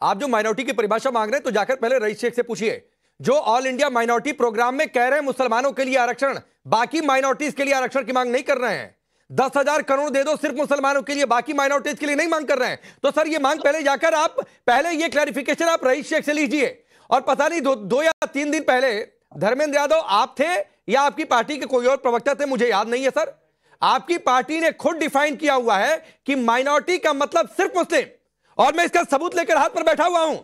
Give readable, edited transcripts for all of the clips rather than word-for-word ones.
आप जो माइनॉरिटी की परिभाषा मांग रहे हैं तो जाकर पहले रईस शेख से पूछिए, जो ऑल इंडिया माइनॉरिटी प्रोग्राम में कह रहे हैं मुसलमानों के लिए आरक्षण, बाकी माइनॉरिटीज के लिए आरक्षण की मांग नहीं कर रहे हैं। 10,000 करोड़ दे दो सिर्फ मुसलमानों के लिए, बाकी माइनॉरिटीज के लिए नहीं मांग कर रहे हैं। तो सर ये मांग पहले जाकर आप पहले ये क्लैरिफिकेशन आप रईस शेख से लीजिए। और पता नहीं दो या 3 दिन पहले धर्मेंद्र यादव आप थे या आपकी पार्टी के कोई और प्रवक्ता थे, मुझे याद नहीं है सर, आपकी पार्टी ने खुद डिफाइन किया हुआ है कि माइनॉरिटी का मतलब सिर्फ मुस्लिम, और मैं इसका सबूत लेकर हाथ पर बैठा हुआ हूं।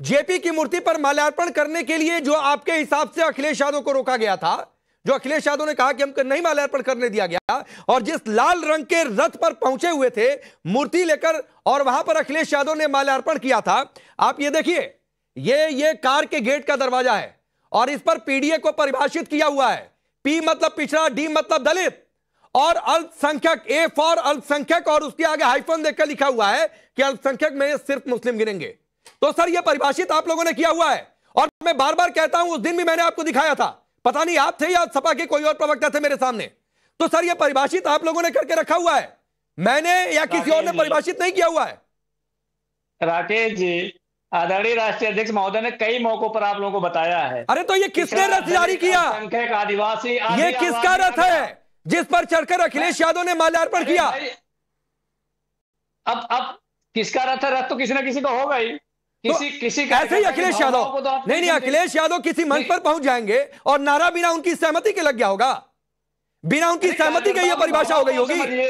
जेपी की मूर्ति पर माल्यार्पण करने के लिए जो आपके हिसाब से अखिलेश यादव को रोका गया था, जो अखिलेश यादव ने कहा कि हमको नहीं माल्यार्पण करने दिया गया, और जिस लाल रंग के रथ पर पहुंचे हुए थे मूर्ति लेकर और वहां पर अखिलेश यादव ने माल्यार्पण किया था, आप ये देखिए, ये कार के गेट का दरवाजा है और इस पर पीडीए को परिभाषित किया हुआ है। पी मतलब पिछड़ा, डी मतलब दलित और अल्पसंख्यक, ए फॉर अल्पसंख्यक, और उसके आगे हाइफन देकर लिखा हुआ है कि अल्पसंख्यक में सिर्फ मुस्लिम गिनेंगे। तो सर यह परिभाषित आप लोगों ने किया हुआ है, और मैं बार बार कहता हूं, उस दिन भी मैंने आपको दिखाया था, पता नहीं आप थे या सपा के कोई और प्रवक्ता थे मेरे सामने। तो सर यह परिभाषित आप लोगों ने करके रखा हुआ है, मैंने या किसी और ने परिभाषित नहीं किया हुआ है। राकेश जी, आदरणीय राष्ट्रीय अध्यक्ष महोदय ने कई मौकों पर आप लोगों को बताया है। अरे तो ये किसने रथ जारी किया, आदिवासी, ये किसका रथ है जिस पर चढ़कर अखिलेश यादव ने माल्यार्पण किया? अब किसका रथ है? रथ तो किसी ना किसी का होगा ही, किसी ऐसे ही अखिलेश यादव नहीं, अखिलेश यादव किसी मंच पर पहुंच जाएंगे और नारा बिना उनकी सहमति के लग गया होगा, बिना उनकी सहमति के यह परिभाषा हो गई होगी।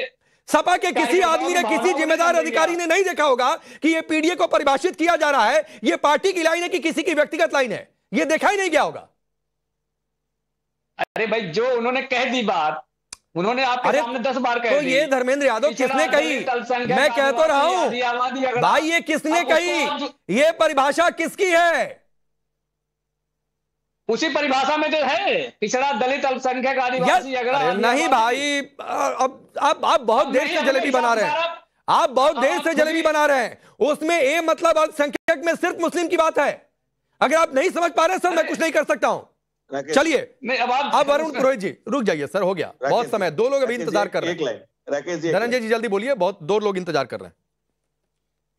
सपा के किसी आदमी ने, किसी जिम्मेदार अधिकारी ने नहीं देखा होगा कि यह पीडीए को परिभाषित किया जा रहा है, यह पार्टी की लाइन है कि किसी की व्यक्तिगत लाइन है, यह देखा ही नहीं गया होगा। अरे भाई, जो उन्होंने कह दी बात, उन्होंने आपके सामने 10 बार कह दी। तो ये धर्मेंद्र यादव किसने कही? मैं कह तो रहा हूं भाई, ये किसने कही? ये परिभाषा किसकी है? उसी परिभाषा में जो है, पिछड़ा, दलित, अल्पसंख्यक, आदिवासी, अगड़ा। नहीं भाई, अब आप बहुत देर से जलेबी बना रहे हैं, आप बहुत देर से जलेबी बना रहे हैं। उसमें ए मतलब अल्पसंख्यक में सिर्फ मुस्लिम की बात है। अगर आप नहीं समझ पा रहे सर, मैं कुछ नहीं कर सकता हूं। चलिए अब वरुण पुरोहित जी रुक जाइए सर, हो गया बहुत समय, 2 लोग अभी इंतजार कर रहे हैं। धनंजय जी जल्दी बोलिए, बहुत 2 लोग इंतजार कर रहे हैं।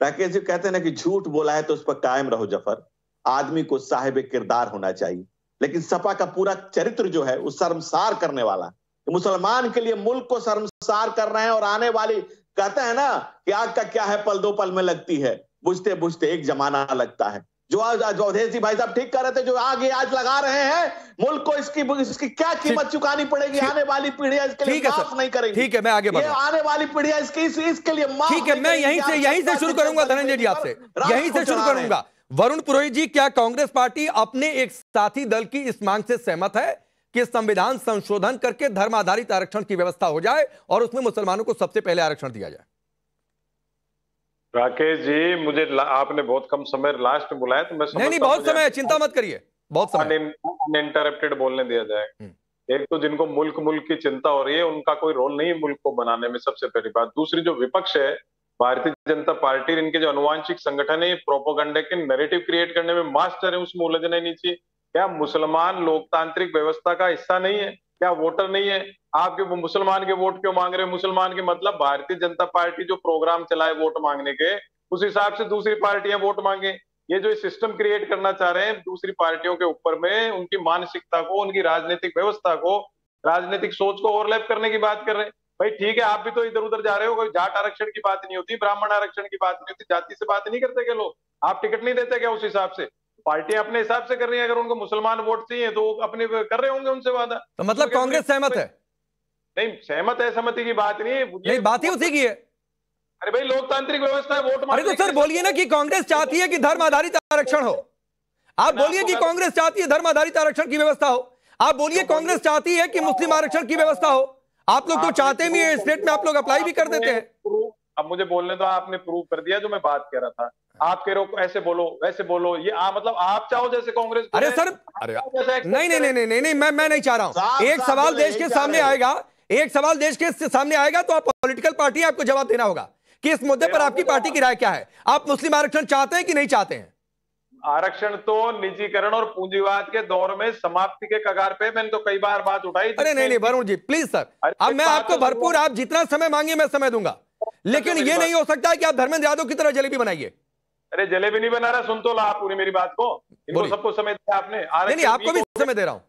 राकेश जी कहते हैं ना कि झूठ बोला है तो उस पर कायम रहो जफर, आदमी को साहिब किरदार होना चाहिए। लेकिन सपा का पूरा चरित्र जो है वो शर्मसार करने वाला है, तो मुसलमान के लिए मुल्क को शर्मसार कर रहे हैं। और आने वाली, कहते हैं ना कि आग का क्या है, पल 2 पल में लगती है, बुझते बुझते एक जमाना लगता है। जो आज अवधेश जी भाई साहब ठीक कर रहे थे, जो आगे आज लगा रहे हैं, मुल्क को इसकी क्या कीमत चुकानी पड़ेगी, आने वाली पीढ़ियां इसके लिए माफ नहीं करेंगी। ठीक है, मैं आगे बढ़ रहा हूं। आने वाली पीढ़ियां इसके लिए माफ। ठीक है, मैं यहीं से शुरू करूंगा धनंजय जी, आपसे यहीं से शुरू करूंगा। वरुण पुरोहित जी, क्या कांग्रेस पार्टी अपने एक साथी दल की इस मांग से सहमत है कि संविधान संशोधन करके धर्म आधारित आरक्षण की व्यवस्था हो जाए और उसमें मुसलमानों को सबसे पहले आरक्षण दिया जाए? राकेश जी, मुझे आपने बहुत कम समय लास्ट में बुलाया, तो मैं नहीं बहुत समय है, चिंता मत करिए, बहुत समय अनइंटरप्टेड बोलने दिया जाए। एक तो जिनको मुल्क की चिंता हो रही है, उनका कोई रोल नहीं है मुल्क को बनाने में, सबसे पहली बात। दूसरी, जो विपक्ष है, भारतीय जनता पार्टी, इनके जो अनुवांशिक संगठन है, प्रोपोगंडे के नैरेटिव क्रिएट करने में मास्टर है, उसमें उलझना नहीं चाहिए। क्या मुसलमान लोकतांत्रिक व्यवस्था का हिस्सा नहीं है? क्या वोटर नहीं है? आपके मुसलमान के वोट क्यों मांग रहे हैं? मुसलमान के मतलब भारतीय जनता पार्टी जो प्रोग्राम चलाए वोट मांगने के, उस हिसाब से दूसरी पार्टियां वोट मांगे। ये जो सिस्टम क्रिएट करना चाह रहे हैं दूसरी पार्टियों के ऊपर में, उनकी मानसिकता को, उनकी राजनीतिक व्यवस्था को, राजनीतिक सोच को ओवरलैप करने की बात कर रहे हैं। भाई ठीक है, आप भी तो इधर उधर जा रहे हो, कोई जाट आरक्षण की बात नहीं होती, ब्राह्मण आरक्षण की बात नहीं होती, जाति से बात नहीं करते क्या लोग? आप टिकट नहीं देते क्या उस हिसाब से? पार्टियां अपने हिसाब से कर रही हैं, अगर उनको मुसलमान वोट चाहिए तो अपने कर रहे होंगे उनसे वादा। तो मतलब कांग्रेस सहमत है? नहीं, सहमत है, सहमति की बात नहीं है, नहीं बात ही उसी की है। अरे भाई, लोकतांत्रिक व्यवस्था है, वोट। अरे तो सर बोलिए ना कि कांग्रेस चाहती है कि धर्म आधारित आरक्षण हो। आप बोलिए कि कांग्रेस चाहती है धर्म आधारित आरक्षण की व्यवस्था हो। आप बोलिए कांग्रेस चाहती है कि मुस्लिम आरक्षण की व्यवस्था हो। आप लोग तो चाहते भी है, स्टेट में आप लोग अप्लाई भी कर देते हैं। अब मुझे बोलने तो, आपने प्रूव कर दिया जो मैं बात कह रहा था। आप कह रहे हो ऐसे बोलो वैसे बोलो, ये मतलब आप चाहो जैसे कांग्रेस। अरे सर, अरे नहीं, मैं नहीं चाह रहा हूं। एक सवाल देश के सामने आएगा, एक सवाल देश के सामने आएगा तो आप पॉलिटिकल पार्टी आपको जवाब देना होगा कि इस मुद्दे पर आपकी पार्टी की राय क्या है। आप मुस्लिम आरक्षण चाहते हैं कि नहीं चाहते हैं? आरक्षण तो निजीकरण और पूंजीवाद के दौर में समाप्ति के कगार पे, मैंने तो कई बार बात उठाई। अरे नहीं वरुण जी प्लीज सर, अब मैं आपको भरपूर, आप जितना समय मांगिए मैं समय दूंगा, लेकिन ये नहीं हो सकता है कि आप धर्मेंद्र यादव की तरह जलेबी बनाइए। अरे जलेबी नहीं बना रहा, सुन तो ला आप पूरी मेरी बात को। इनको सबको समय दिया आपने। नहीं, आपको भी समय दे रहा हूं।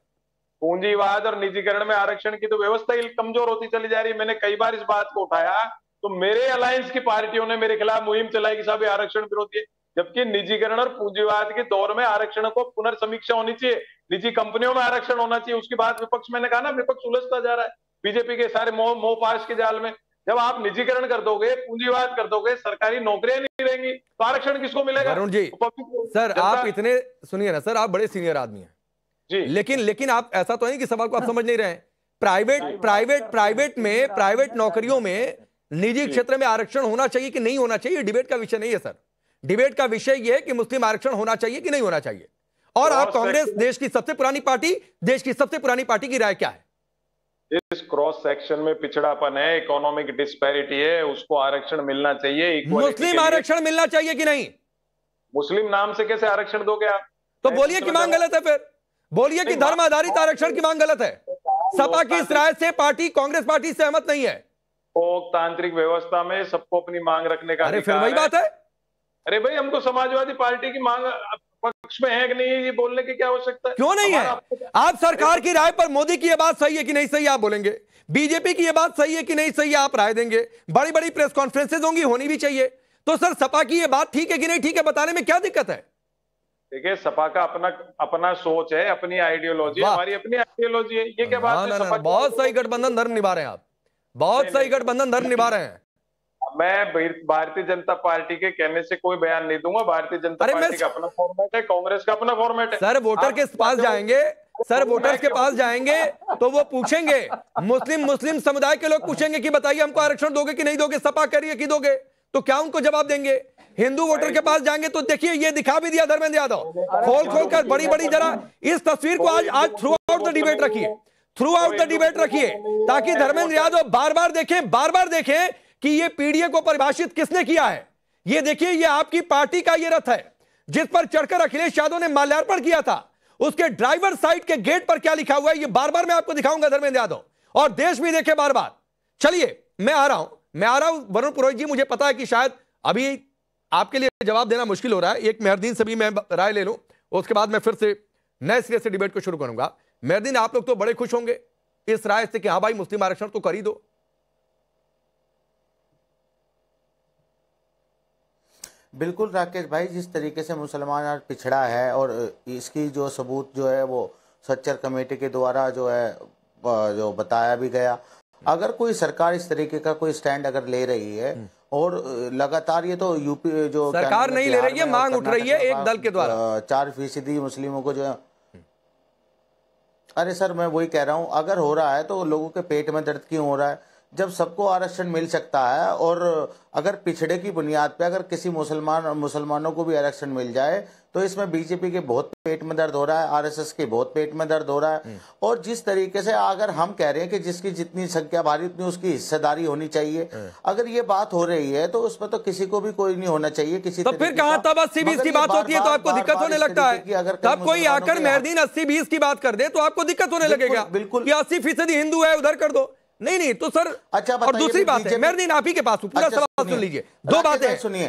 पूंजीवाद और निजीकरण में आरक्षण की तो व्यवस्था ही कमजोर होती चली जा रही है। मैंने कई बार इस बात को उठाया, तो मेरे अलायंस की पार्टियों ने मेरे खिलाफ मुहिम चलाई कि साहब ये आरक्षण विरोधी है, जबकि निजीकरण और पूंजीवाद के दौर में आरक्षण को पुनर्समीक्षा होनी चाहिए, निजी कंपनियों में आरक्षण होना चाहिए। उसकी बात विपक्ष, मैंने कहा ना, विपक्ष उलझता जा रहा है बीजेपी के सारे मोह पाश के जाल में। जब आप निजीकरण कर दोगे, पूंजीवाद कर दोगे, सरकारी नौकरियां नहीं रहेंगी, तो आरक्षण किसको मिलेगा? वरुण जी, सर आप इतने, सुनिए ना सर, आप बड़े सीनियर आदमी हैं जी, लेकिन आप, ऐसा तो नहीं कि सवाल को आप समझ नहीं रहे हैं। प्राइवेट नौकरियों में निजी क्षेत्र में आरक्षण होना चाहिए कि नहीं होना चाहिए, डिबेट का विषय नहीं है सर। डिबेट का विषय यह है कि मुस्लिम आरक्षण होना चाहिए कि नहीं होना चाहिए। और आप कांग्रेस, देश की सबसे पुरानी पार्टी की राय क्या है? इस क्रॉस सेक्शन में पिछड़ापन है, इकोनॉमिक डिस्पैरिटी है, उसको आरक्षण मिलना चाहिए। मुस्लिम आरक्षण मिलना चाहिए कि नहीं? मुस्लिम नाम से कैसे आरक्षण दोगे आप? तो बोलिए कि मांग गलत है, फिर बोलिए कि धर्म आधारित आरक्षण की मांग गलत है। सपा की इस राय से कांग्रेस पार्टी सहमत नहीं है। लोकतांत्रिक व्यवस्था में सबको अपनी मांग रखने का अरे फिर वही बात है। अरे भाई, हमको समाजवादी पार्टी की मांग पक्ष में है कि नहीं, ये बोलने की क्या आवश्यकता है? क्यों नहीं है? आप सरकार की राय पर मोदी की यह बात सही है कि नहीं सही आप बोलेंगे, बीजेपी की यह बात सही है कि नहीं सही आप राय देंगे, बड़ी बड़ी प्रेस कॉन्फ्रेंसेज होंगी, होनी भी चाहिए। तो सर सपा की यह बात ठीक है कि नहीं ठीक है बताने में क्या दिक्कत है? देखिए, सपा का अपना सोच है, अपनी आइडियोलॉजी, हमारी अपनी आइडियोलॉजी है। ये क्या बात है? बहुत सही गठबंधन धर्म निभा रहे हैं आप, बहुत सही गठबंधन धर्म निभा रहे हैं। मैं भारतीय जनता पार्टी के कहने से कोई बयान नहीं दूंगा। भारतीय जनता पार्टी का अपना फॉर्मेट है, कांग्रेस का अपना फॉर्मेट है। सर वोटर के पास जाएंगे, सर वोटर्स के पास जाएंगे तो वो पूछेंगे, मुस्लिम समुदाय के लोग पूछेंगे कि बताइए हमको आरक्षण दोगे कि नहीं दोगे? सपा कह रही है कि दोगे, तो क्या उनको जवाब देंगे? हिंदू वोटर के पास जाएंगे तो देखिए, ये दिखा भी दिया धर्मेंद्र यादव, खोल कर बड़ी जरा इस तस्वीर को आज थ्रू आउट द डिबेट रखिए, ताकि धर्मेंद्र यादव बार बार देखें कि ये पीडीए को परिभाषित किसने किया है। ये देखिए, ये आपकी पार्टी का ये रथ है जिस पर चढ़कर अखिलेश यादव ने माल्यार्पण किया था। उसके ड्राइवर साइड के गेट पर क्या लिखा हुआ है, ये बार बार मैं आपको दिखाऊंगा धर्मेंद्र यादव, और देश भी देखे बार बार। चलिए मैं आ रहा हूं वरुण पुरोहित जी, मुझे पता है कि शायद अभी आपके लिए जवाब देना मुश्किल हो रहा है। एक मेहरदीन से भी मैं राय ले लूं, उसके बाद मैं फिर से नए सिरे से डिबेट को शुरू करूंगा। मेहरदीन, आप लोग तो बड़े खुश होंगे इस राय से कि हाँ भाई मुस्लिम आरक्षण तो कर ही दो। बिल्कुल राकेश भाई, जिस तरीके से मुसलमान आज पिछड़ा है और इसकी जो सबूत जो है वो सच्चर कमेटी के द्वारा जो है जो बताया भी गया। अगर कोई सरकार इस तरीके का कोई स्टैंड अगर ले रही है और लगातार, ये तो यूपी जो सरकार नहीं ले रही है, मांग उठ रही है एक दल के द्वारा 4% मुस्लिमों को जो है। अरे सर मैं वही कह रहा हूँ, अगर हो रहा है तो लोगों के पेट में दर्द क्यों हो रहा है जब सबको आरक्षण मिल सकता है? और अगर पिछड़े की बुनियाद पे अगर किसी मुसलमानों को भी आरक्षण मिल जाए तो इसमें बीजेपी के बहुत पेट में दर्द हो रहा है, आरएसएस के बहुत पेट में दर्द हो रहा है। और जिस तरीके से अगर हम कह रहे हैं कि जिसकी जितनी संख्या भारी उतनी उसकी हिस्सेदारी होनी चाहिए, अगर ये बात हो रही है तो उसमें तो किसी को भी कोई नहीं होना चाहिए किसी। तो फिर कहां तब 80-20 की बात होती है तो आपको दिक्कत होने लगता है? तब कोई आकर मेहरदीन 80-20 की बात कर दे तो आपको दिक्कत होने लगेगा। बिल्कुल, 80% हिंदू है उधर कर दो। नहीं तो सर, अच्छा, और दूसरी बात है मेहरदीन, आप ही के पास पूरा सवाल सुन लीजिए। दो बातें सुनिए।